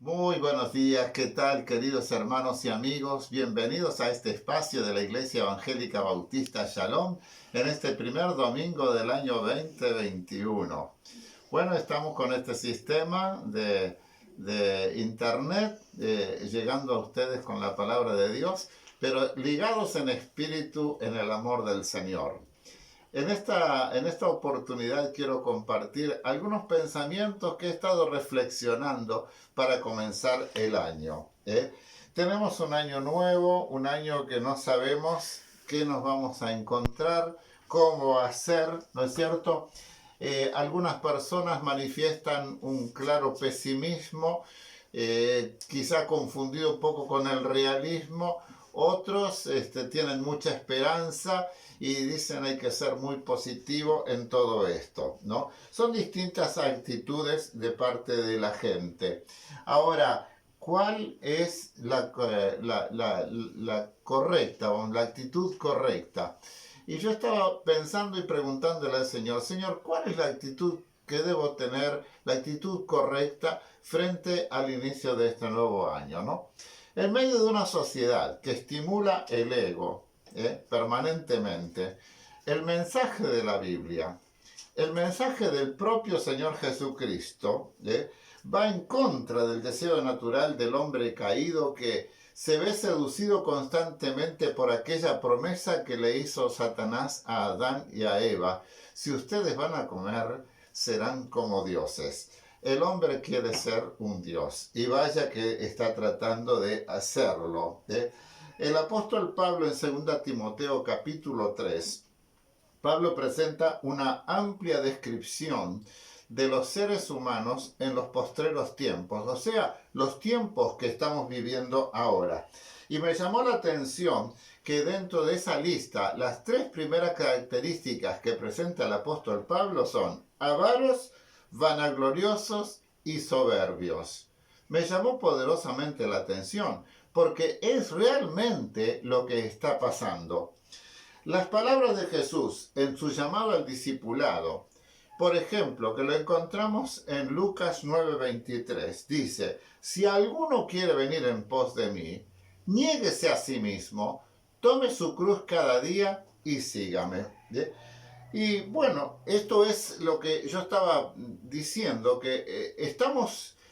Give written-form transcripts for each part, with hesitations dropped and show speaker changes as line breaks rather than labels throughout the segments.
Muy buenos días, ¿qué tal, queridos hermanos y amigos? Bienvenidos a este espacio de la Iglesia Evangélica Bautista Shalom en este primer domingo del año 2021. Bueno, estamos con este sistema de internet, llegando a ustedes con la palabra de Dios, pero ligados en espíritu en el amor del Señor. En esta oportunidad quiero compartir algunos pensamientos que he estado reflexionando para comenzar el año. Tenemos un año nuevo, un año que no sabemos qué nos vamos a encontrar, cómo va a ser, ¿no es cierto? Algunas personas manifiestan un claro pesimismo, quizá confundido un poco con el realismo. Otros tienen mucha esperanza y dicen hay que ser muy positivo en todo esto, ¿no? Son distintas actitudes de parte de la gente. Ahora, ¿cuál es la correcta o la actitud correcta? Y yo estaba pensando y preguntándole al Señor, Señor, ¿cuál es la actitud que debo tener, la actitud correcta frente al inicio de este nuevo año, ¿no? En medio de una sociedad que estimula el ego permanentemente, el mensaje de la Biblia, el mensaje del propio Señor Jesucristo, va en contra del deseo natural del hombre caído que se ve seducido constantemente por aquella promesa que le hizo Satanás a Adán y a Eva. Si ustedes van a comer, serán como dioses. El hombre quiere ser un Dios y vaya que está tratando de hacerlo. El apóstol Pablo en 2 Timoteo capítulo 3, Pablo presenta una amplia descripción de los seres humanos en los postreros tiempos, o sea, los tiempos que estamos viviendo ahora. Y me llamó la atención que dentro de esa lista, las tres primeras características que presenta el apóstol Pablo son avaros, vanagloriosos y soberbios. Me llamó poderosamente la atención, porque es realmente lo que está pasando. Las palabras de Jesús en su llamado al discipulado, por ejemplo, que lo encontramos en Lucas 9:23, dice, si alguno quiere venir en pos de mí, niéguese a sí mismo, tome su cruz cada día y sígame. Y bueno, esto es lo que yo estaba diciendo, que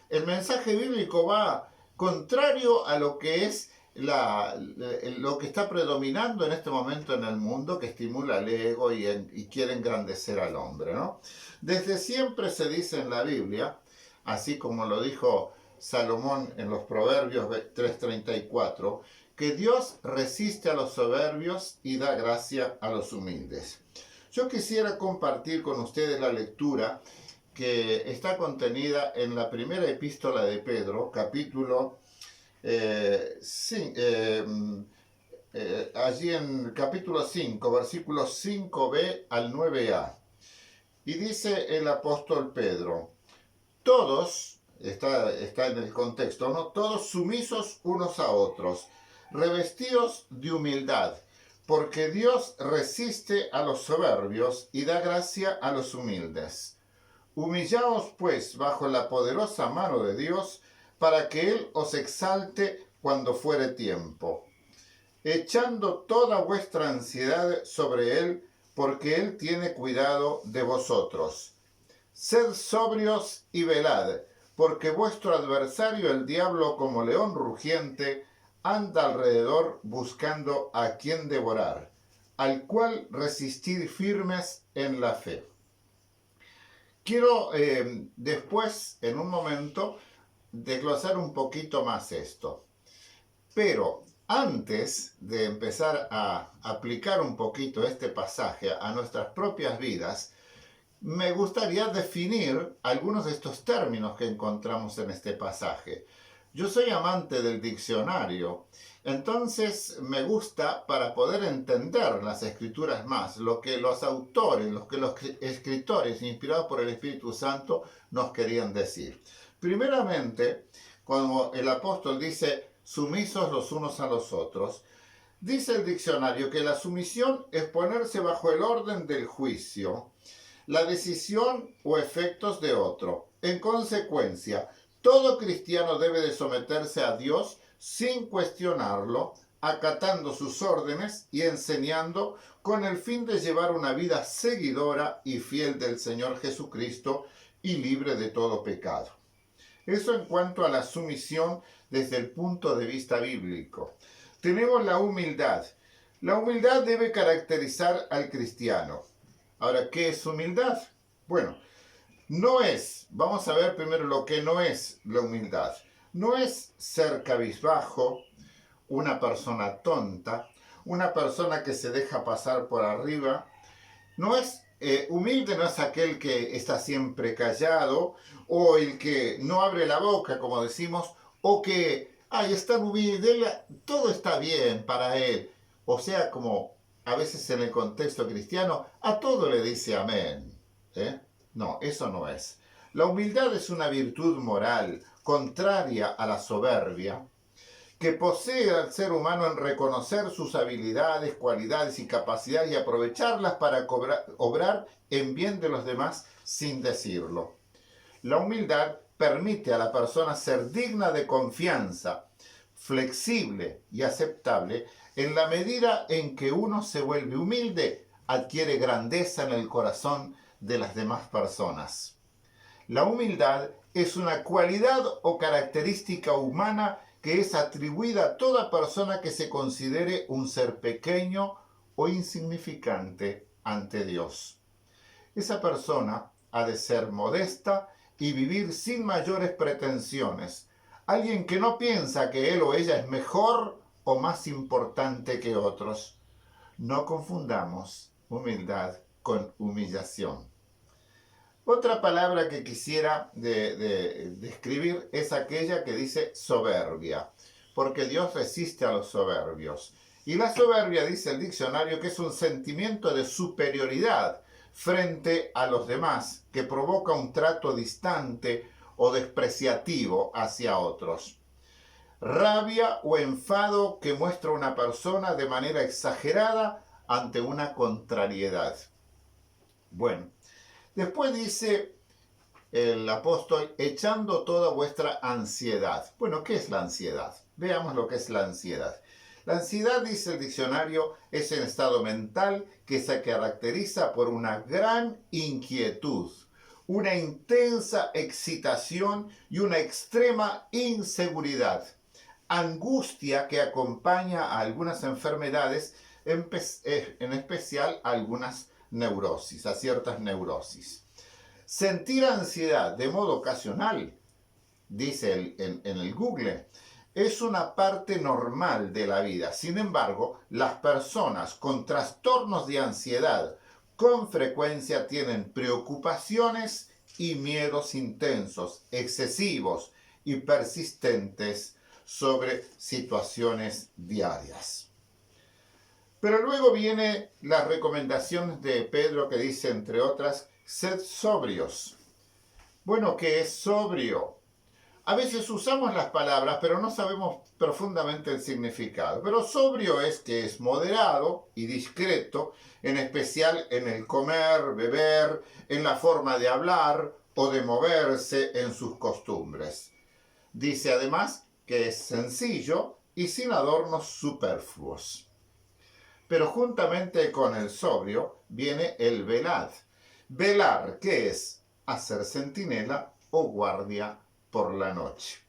el mensaje bíblico va contrario a lo que es lo que está predominando en este momento en el mundo, que estimula el ego y quiere engrandecer al hombre, ¿no? Desde siempre se dice en la Biblia, así como lo dijo Salomón en los Proverbios 3:34, que Dios resiste a los soberbios y da gracia a los humildes. Yo quisiera compartir con ustedes la lectura que está contenida en la primera epístola de Pedro, capítulo allí en capítulo 5, versículos 5b al 9a. Y dice el apóstol Pedro, todos, está en el contexto, ¿no? Todos sumisos unos a otros, revestidos de humildad, porque Dios resiste a los soberbios y da gracia a los humildes. Humillaos pues bajo la poderosa mano de Dios, para que Él os exalte cuando fuere tiempo, echando toda vuestra ansiedad sobre Él, porque Él tiene cuidado de vosotros. Sed sobrios y velad, porque vuestro adversario el diablo, como león rugiente, anda alrededor buscando a quien devorar, al cual resistir firmes en la fe. Quiero después, en un momento, desglosar un poquito más esto. Pero antes de empezar a aplicar un poquito este pasaje a nuestras propias vidas, me gustaría definir algunos de estos términos que encontramos en este pasaje. Yo soy amante del diccionario, entonces me gusta, para poder entender las escrituras más, lo que los autores, los escritores inspirados por el Espíritu Santo nos querían decir. Primeramente, cuando el apóstol dice sumisos los unos a los otros, dice el diccionario que la sumisión es ponerse bajo el orden del juicio, la decisión o efectos de otro. En consecuencia, Todo cristiano debe de someterse a Dios sin cuestionarlo, acatando sus órdenes y enseñando con el fin de llevar una vida seguidora y fiel del Señor Jesucristo y libre de todo pecado. Eso en cuanto a la sumisión desde el punto de vista bíblico. Tenemos la humildad. La humildad debe caracterizar al cristiano. Ahora, ¿qué es humildad? Bueno, vamos a ver primero lo que no es la humildad. No es ser cabizbajo, una persona tonta, una persona que se deja pasar por arriba. No es humilde, no es aquel que está siempre callado, o el que no abre la boca, como decimos, o que, es tan humilde, todo está bien para él. O sea, como a veces en el contexto cristiano, a todo le dice amén. No, eso no es. La humildad es una virtud moral contraria a la soberbia, que posee al ser humano en reconocer sus habilidades, cualidades y capacidades y aprovecharlas para obrar en bien de los demás sin decirlo. La humildad permite a la persona ser digna de confianza, flexible y aceptable. En la medida en que uno se vuelve humilde, adquiere grandeza en el corazón de las demás personas. La humildad es una cualidad o característica humana que es atribuida a toda persona que se considere un ser pequeño o insignificante ante Dios. Esa persona ha de ser modesta y vivir sin mayores pretensiones. Alguien que no piensa que él o ella es mejor o más importante que otros. No confundamos humildad con humillación. Otra palabra que quisiera describir es aquella que dice soberbia, porque Dios resiste a los soberbios. Y la soberbia, dice el diccionario, que es un sentimiento de superioridad frente a los demás, que provoca un trato distante o despreciativo hacia otros. Rabia o enfado que muestra una persona de manera exagerada ante una contrariedad. Bueno, después dice el apóstol, echando toda vuestra ansiedad. Bueno, ¿qué es la ansiedad? Veamos lo que es la ansiedad. La ansiedad, dice el diccionario, es un estado mental que se caracteriza por una gran inquietud, una intensa excitación y una extrema inseguridad. Angustia que acompaña a algunas enfermedades, en especial a algunas neurosis, a ciertas neurosis. Sentir ansiedad de modo ocasional, dice en el Google, es una parte normal de la vida. Sin embargo, las personas con trastornos de ansiedad con frecuencia tienen preocupaciones y miedos intensos, excesivos y persistentes sobre situaciones diarias. Pero luego viene la recomendación de Pedro que dice, entre otras, sed sobrios. Bueno, ¿qué es sobrio? A veces usamos las palabras, pero no sabemos profundamente el significado. Pero sobrio es que es moderado y discreto, en especial en el comer, beber, en la forma de hablar o de moverse en sus costumbres. Dice además que es sencillo y sin adornos superfluos. Pero juntamente con el sobrio viene el velad. Velar, ¿qué es? Hacer centinela o guardia por la noche.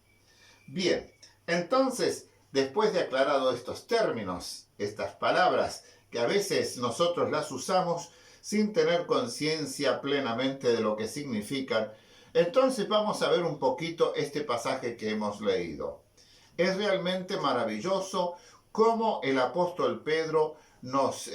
Bien, entonces, después de aclarado estos términos, estas palabras, que a veces nosotros las usamos sin tener conciencia plenamente de lo que significan, entonces vamos a ver un poquito este pasaje que hemos leído. Es realmente maravilloso cómo el apóstol Pedro nos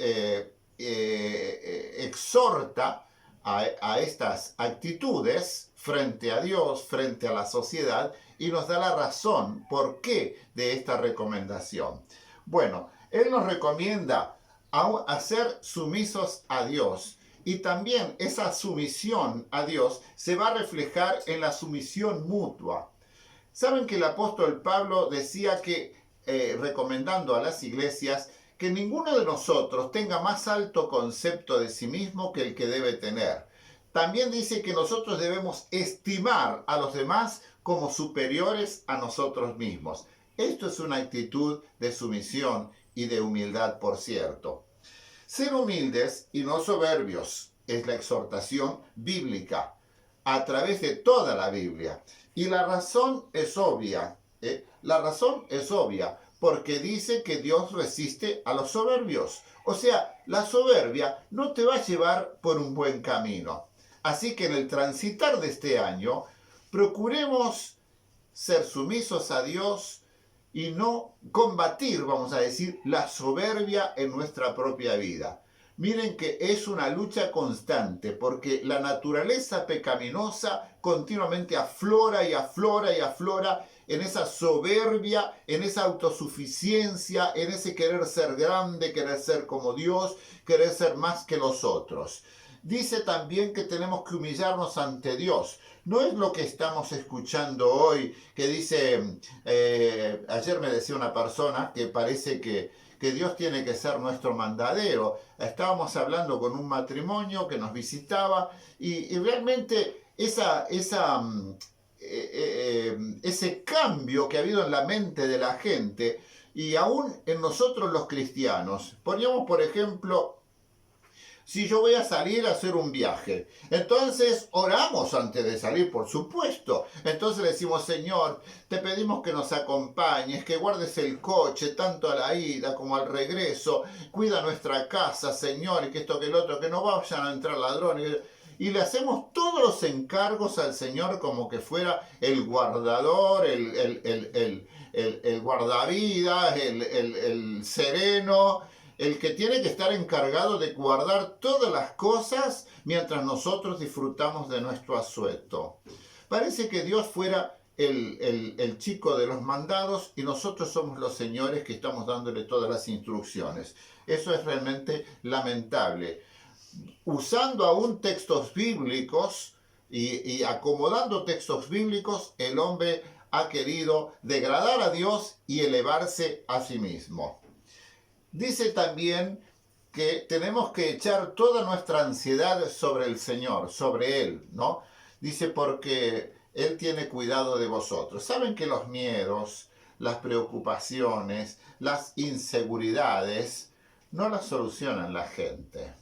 exhorta a estas actitudes frente a Dios, frente a la sociedad, y nos da la razón por qué de esta recomendación. Bueno, él nos recomienda a ser sumisos a Dios, y también esa sumisión a Dios se va a reflejar en la sumisión mutua. Saben que el apóstol Pablo decía que, recomendando a las iglesias, que ninguno de nosotros tenga más alto concepto de sí mismo que el que debe tener. también dice que nosotros debemos estimar a los demás como superiores a nosotros mismos. Esto es una actitud de sumisión y de humildad, por cierto. Ser humildes y no soberbios es la exhortación bíblica a través de toda la Biblia. Y la razón es obvia. La razón es obvia porque dice que Dios resiste a los soberbios. O sea, la soberbia no te va a llevar por un buen camino. Así que en el transitar de este año, procuremos ser sumisos a Dios y no combatir, vamos a decir, la soberbia en nuestra propia vida. Miren que es una lucha constante porque la naturaleza pecaminosa continuamente aflora y aflora y aflora en esa soberbia, en esa autosuficiencia, en ese querer ser grande, querer ser como Dios, querer ser más que los otros. Dice también que tenemos que humillarnos ante Dios. No es lo que estamos escuchando hoy, que dice, ayer me decía una persona que parece que Dios tiene que ser nuestro mandadero. Estábamos hablando con un matrimonio que nos visitaba y realmente ese cambio que ha habido en la mente de la gente y aún en nosotros los cristianos. Poníamos, por ejemplo, si yo voy a salir a hacer un viaje, entonces oramos antes de salir, por supuesto. Entonces le decimos, Señor, te pedimos que nos acompañes, que guardes el coche, tanto a la ida como al regreso. Cuida nuestra casa, Señor, y que esto, que el otro, que no vayan a entrar ladrones. Y le hacemos todos los encargos al Señor como que fuera el guardador, el guardavidas, el sereno, el que tiene que estar encargado de guardar todas las cosas mientras nosotros disfrutamos de nuestro asueto. Parece que Dios fuera el chico de los mandados y nosotros somos los señores que estamos dándole todas las instrucciones. Eso es realmente lamentable. Usando aún textos bíblicos y acomodando textos bíblicos, el hombre ha querido degradar a Dios y elevarse a sí mismo. Dice también que tenemos que echar toda nuestra ansiedad sobre el Señor, sobre Él, ¿no? Dice porque Él tiene cuidado de vosotros. Saben que los miedos, las preocupaciones, las inseguridades no las solucionan la gente,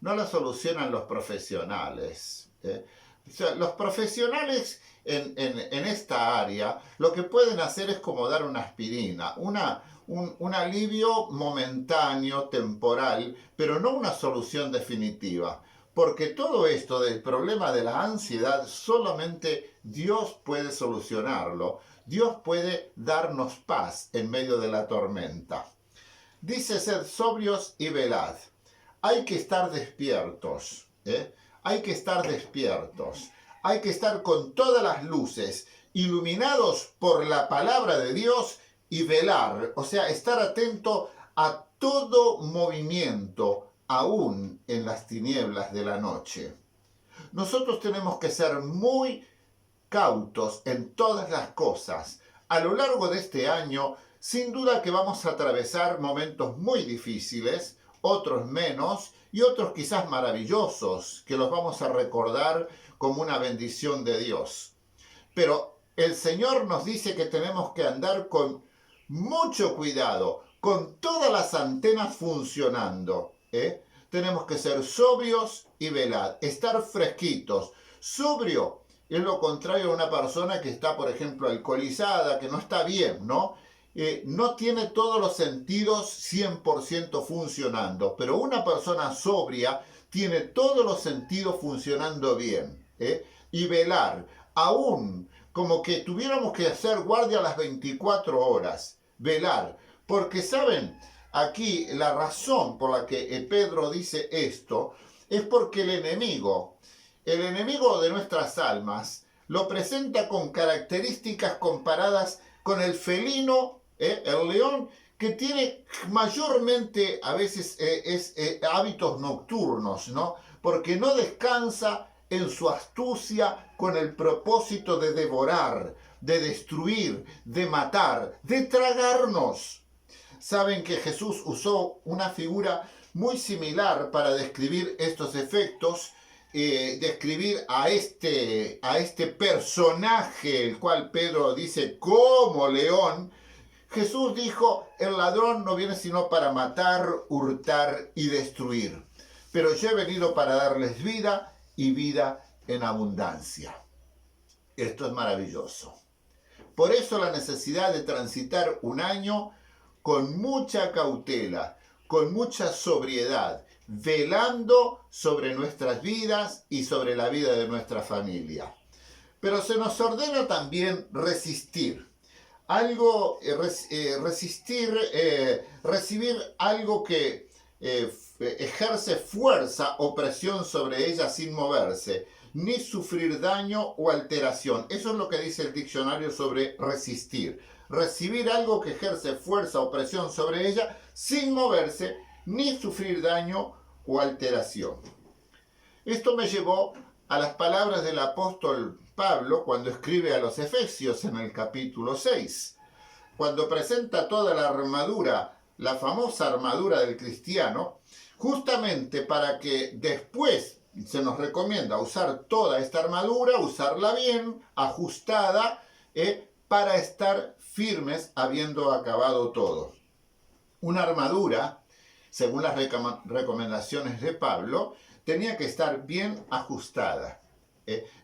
no las solucionan los profesionales. O sea, los profesionales en esta área lo que pueden hacer es como dar una aspirina, un alivio momentáneo, temporal, pero no una solución definitiva. Porque todo esto del problema de la ansiedad solamente Dios puede solucionarlo. Dios puede darnos paz en medio de la tormenta. Dice: sed sobrios y velad. Hay que estar despiertos, hay que estar despiertos. Hay que estar con todas las luces, iluminados por la palabra de Dios y velar, o sea, estar atento a todo movimiento, aún en las tinieblas de la noche. Nosotros tenemos que ser muy cautos en todas las cosas. A lo largo de este año, sin duda que vamos a atravesar momentos muy difíciles, otros menos y otros quizás maravillosos, que los vamos a recordar como una bendición de Dios. Pero el Señor nos dice que tenemos que andar con mucho cuidado, con todas las antenas funcionando. Tenemos que ser sobrios y velar, estar fresquitos. Sobrio es lo contrario a una persona que está, por ejemplo, alcoholizada, que no está bien, ¿no? No tiene todos los sentidos 100% funcionando, pero una persona sobria tiene todos los sentidos funcionando bien. Y velar, aún como que tuviéramos que hacer guardia a las 24 horas, velar, porque saben, aquí la razón por la que Pedro dice esto es porque el enemigo de nuestras almas, lo presenta con características comparadas con el felino, el león, que tiene mayormente a veces hábitos nocturnos, ¿no? Porque no descansa en su astucia con el propósito de devorar, de destruir, de matar, de tragarnos. Saben que Jesús usó una figura muy similar para describir estos efectos. describir a este personaje, el cual Pedro dice como león, Jesús dijo, el ladrón no viene sino para matar, hurtar y destruir, pero yo he venido para darles vida y vida en abundancia. Esto es maravilloso. Por eso la necesidad de transitar un año con mucha cautela, con mucha sobriedad, velando sobre nuestras vidas y sobre la vida de nuestra familia. Pero se nos ordena también resistir. Recibir algo que ejerce fuerza o presión sobre ella sin moverse, ni sufrir daño o alteración. Eso es lo que dice el diccionario sobre resistir. Recibir algo que ejerce fuerza o presión sobre ella sin moverse, ni sufrir daño o alteración. Esto me llevó a las palabras del apóstol Pablo cuando escribe a los Efesios en el capítulo 6, cuando presenta toda la armadura, la famosa armadura del cristiano, justamente para que después se nos recomienda usar toda esta armadura, usarla bien, ajustada, para estar firmes habiendo acabado todo. Una armadura, según las recomendaciones de Pablo, tenía que estar bien ajustada.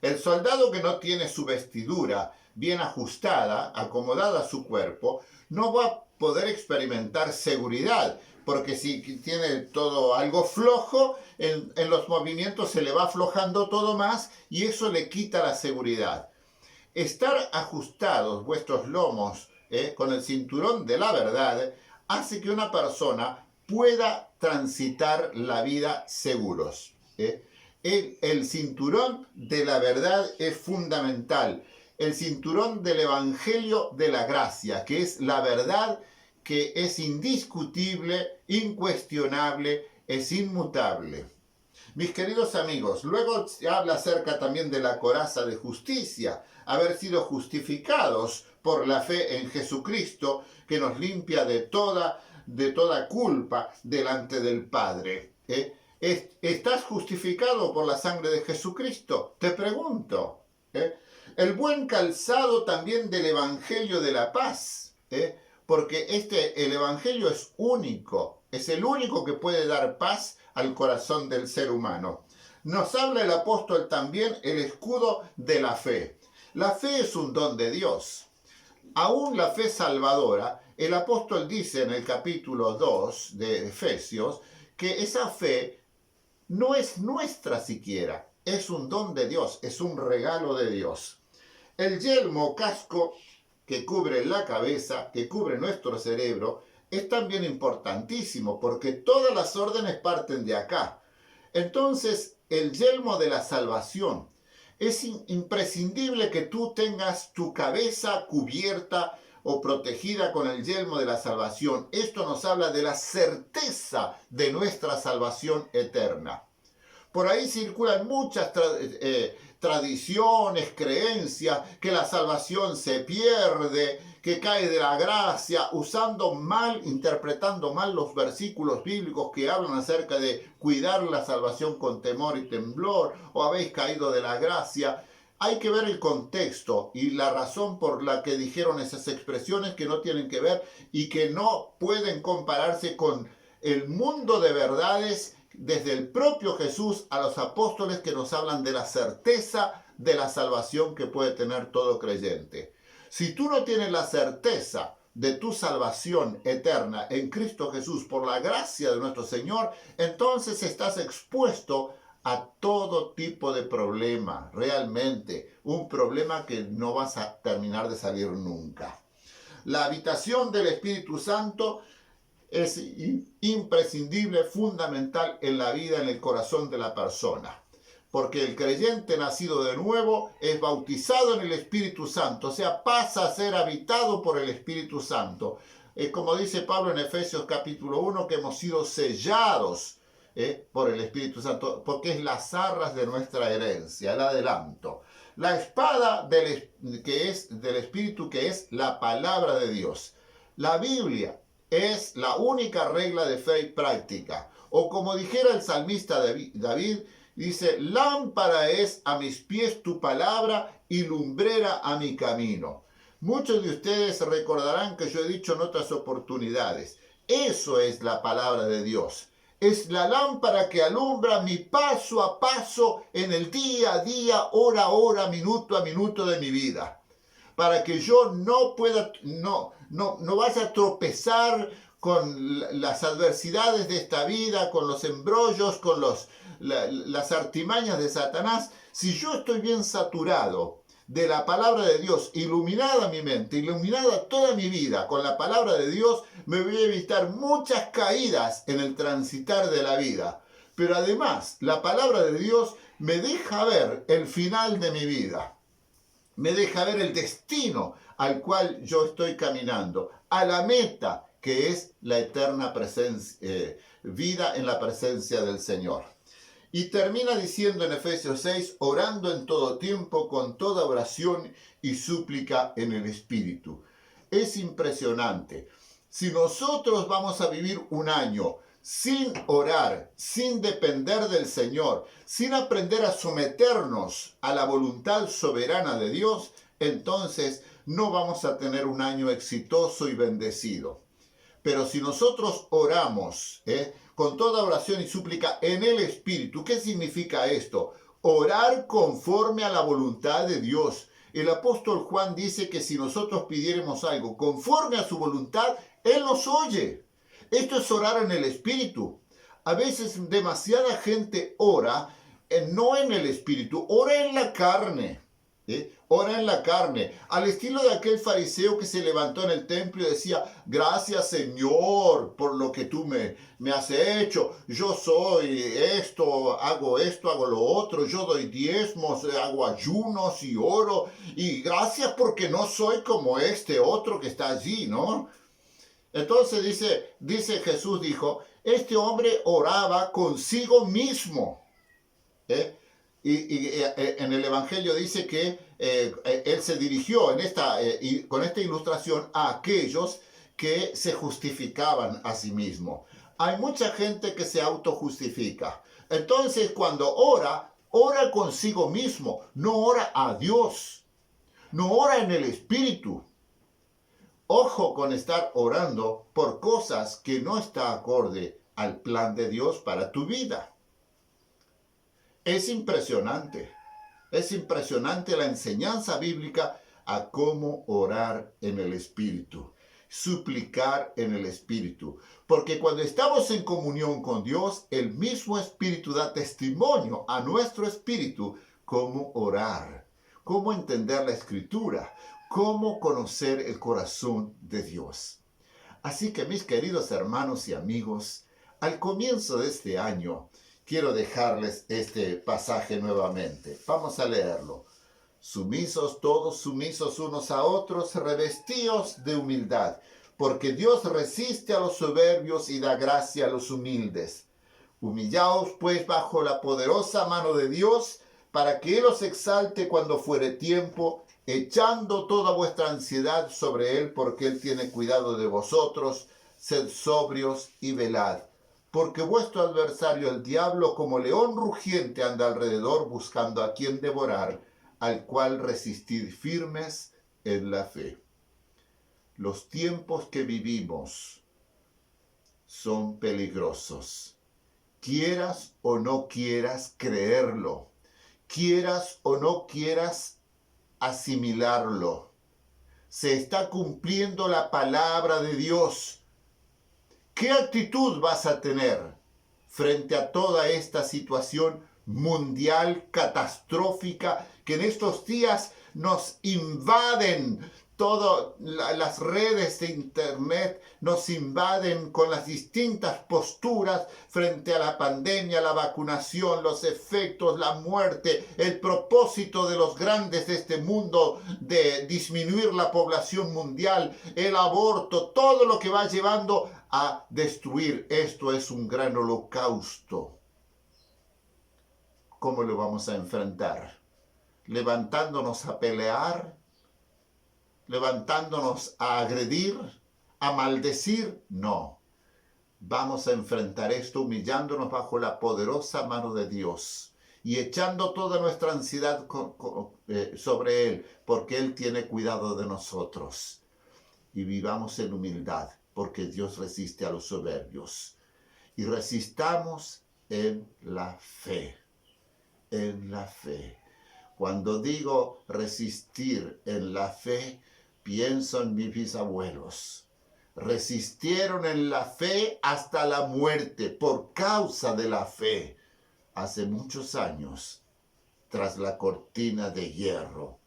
El soldado que no tiene su vestidura bien ajustada, acomodada a su cuerpo, no va a poder experimentar seguridad, porque si tiene todo algo flojo, en los movimientos se le va aflojando todo más y eso le quita la seguridad. Estar ajustados vuestros lomos con el cinturón de la verdad hace que una persona pueda transitar la vida seguros. El cinturón de la verdad es fundamental. El cinturón del Evangelio de la gracia, que es la verdad que es indiscutible, incuestionable, es inmutable. Mis queridos amigos, luego se habla acerca también de la coraza de justicia, haber sido justificados por la fe en Jesucristo, que nos limpia de toda culpa delante del Padre. ¿Estás justificado por la sangre de Jesucristo? Te pregunto. El buen calzado también del Evangelio de la paz, porque el Evangelio es único, es el único que puede dar paz al corazón del ser humano. Nos habla el apóstol también el escudo de la fe. La fe es un don de Dios. Aún la fe salvadora, el apóstol dice en el capítulo 2 de Efesios que esa fe no es nuestra siquiera, es un don de Dios, es un regalo de Dios. El yelmo o casco que cubre la cabeza, que cubre nuestro cerebro, es también importantísimo porque todas las órdenes parten de acá. Entonces, el yelmo de la salvación. Es imprescindible que tú tengas tu cabeza cubierta o protegida con el yelmo de la salvación. Esto nos habla de la certeza de nuestra salvación eterna. Por ahí circulan muchas tradiciones, creencias, que la salvación se pierde, que cae de la gracia, interpretando mal los versículos bíblicos que hablan acerca de cuidar la salvación con temor y temblor, o habéis caído de la gracia. Hay que ver el contexto y la razón por la que dijeron esas expresiones que no tienen que ver y que no pueden compararse con el mundo de verdades desde el propio Jesús a los apóstoles que nos hablan de la certeza de la salvación que puede tener todo creyente. Si tú no tienes la certeza de tu salvación eterna en Cristo Jesús por la gracia de nuestro Señor, entonces estás expuesto a todo tipo de problema, realmente, un problema que no vas a terminar de salir nunca. La habitación del Espíritu Santo es imprescindible, fundamental en la vida, en el corazón de la persona. Porque el creyente nacido de nuevo es bautizado en el Espíritu Santo, o sea, pasa a ser habitado por el Espíritu Santo. Como dice Pablo en Efesios capítulo 1, que hemos sido sellados por el Espíritu Santo, porque es las arras de nuestra herencia, el adelanto. La espada del Espíritu, que es la palabra de Dios. La Biblia es la única regla de fe y práctica. O como dijera el salmista David, Dice, lámpara es a mis pies tu palabra y lumbrera a mi camino. Muchos de ustedes recordarán que yo he dicho en otras oportunidades, eso es la palabra de Dios. Es la lámpara que alumbra mi paso a paso en el día a día, hora a hora, minuto a minuto de mi vida. Para que yo no vaya a tropezar con las adversidades de esta vida, con los embrollos, con las artimañas de Satanás. Si yo estoy bien saturado de la palabra de Dios, iluminada mi mente, iluminada toda mi vida con la palabra de Dios, me voy a evitar muchas caídas en el transitar de la vida. Pero además, la palabra de Dios me deja ver el final de mi vida. Me deja ver el destino al cual yo estoy caminando, a la meta que es la eterna vida en la presencia del Señor. Y termina diciendo en Efesios 6, orando en todo tiempo con toda oración y súplica en el Espíritu. Es impresionante. Si nosotros vamos a vivir un año sin orar, sin depender del Señor, sin aprender a someternos a la voluntad soberana de Dios, entonces no vamos a tener un año exitoso y bendecido. Pero si nosotros oramos con toda oración y súplica en el Espíritu, ¿qué significa esto? Orar conforme a la voluntad de Dios. El apóstol Juan dice que si nosotros pidiéramos algo conforme a su voluntad, Él nos oye. Esto es orar en el Espíritu. A veces demasiada gente ora, no en el Espíritu, ora en la carne. Ora en la carne, al estilo de aquel fariseo que se levantó en el templo y decía, gracias Señor por lo que tú me has hecho, yo soy esto, hago lo otro, yo doy diezmos, hago ayunos y oro, y gracias porque no soy como este otro que está allí, ¿no? Entonces dice Jesús, dijo, este hombre oraba consigo mismo, Y en el Evangelio dice que él se dirigió con esta ilustración a aquellos que se justificaban a sí mismos. Hay mucha gente que se autojustifica. Entonces, cuando ora consigo mismo, no ora a Dios, no ora en el Espíritu. Ojo con estar orando por cosas que no está acorde al plan de Dios para tu vida. Es impresionante la enseñanza bíblica a cómo orar en el Espíritu, suplicar en el Espíritu. Porque cuando estamos en comunión con Dios, el mismo Espíritu da testimonio a nuestro espíritu cómo orar, cómo entender la Escritura, cómo conocer el corazón de Dios. Así que mis queridos hermanos y amigos, al comienzo de este año, quiero dejarles este pasaje nuevamente. Vamos a leerlo. Sumisos, todos sumisos unos a otros, revestidos de humildad, porque Dios resiste a los soberbios y da gracia a los humildes. Humillaos pues bajo la poderosa mano de Dios, para que Él os exalte cuando fuere tiempo, echando toda vuestra ansiedad sobre Él, porque Él tiene cuidado de vosotros. Sed sobrios y velad. Porque vuestro adversario el diablo como león rugiente anda alrededor buscando a quien devorar, al cual resistid firmes en la fe. Los tiempos que vivimos son peligrosos. Quieras o no quieras creerlo, quieras o no quieras asimilarlo, se está cumpliendo la palabra de Dios. ¿Qué actitud vas a tener frente a toda esta situación mundial catastrófica que en estos días nos invaden? Todas las redes de internet nos invaden con las distintas posturas frente a la pandemia, la vacunación, los efectos, la muerte, el propósito de los grandes de este mundo de disminuir la población mundial, el aborto, todo lo que va llevando a destruir. Esto es un gran holocausto. ¿Cómo lo vamos a enfrentar? ¿Levantándonos a pelear? ¿Levantándonos a agredir? ¿A maldecir? No. Vamos a enfrentar esto humillándonos bajo la poderosa mano de Dios y echando toda nuestra ansiedad sobre Él, porque Él tiene cuidado de nosotros. Y vivamos en humildad, porque Dios resiste a los soberbios. Y resistamos en la fe, en la fe. Cuando digo resistir en la fe, pienso en mis bisabuelos. Resistieron en la fe hasta la muerte por causa de la fe. Hace muchos años, tras la cortina de hierro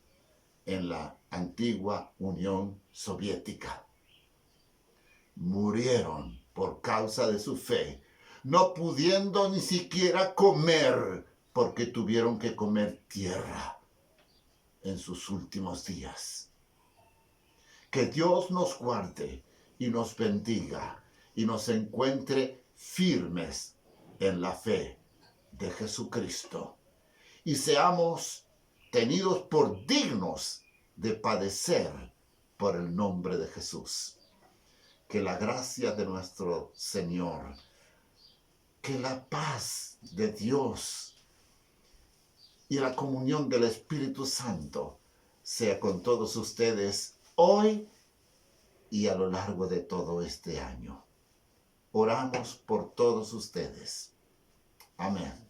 en la antigua Unión Soviética. Murieron por causa de su fe, no pudiendo ni siquiera comer, porque tuvieron que comer tierra en sus últimos días. Que Dios nos guarde y nos bendiga y nos encuentre firmes en la fe de Jesucristo y seamos tenidos por dignos de padecer por el nombre de Jesús. Que la gracia de nuestro Señor, que la paz de Dios y la comunión del Espíritu Santo sea con todos ustedes hoy y a lo largo de todo este año. Oramos por todos ustedes. Amén.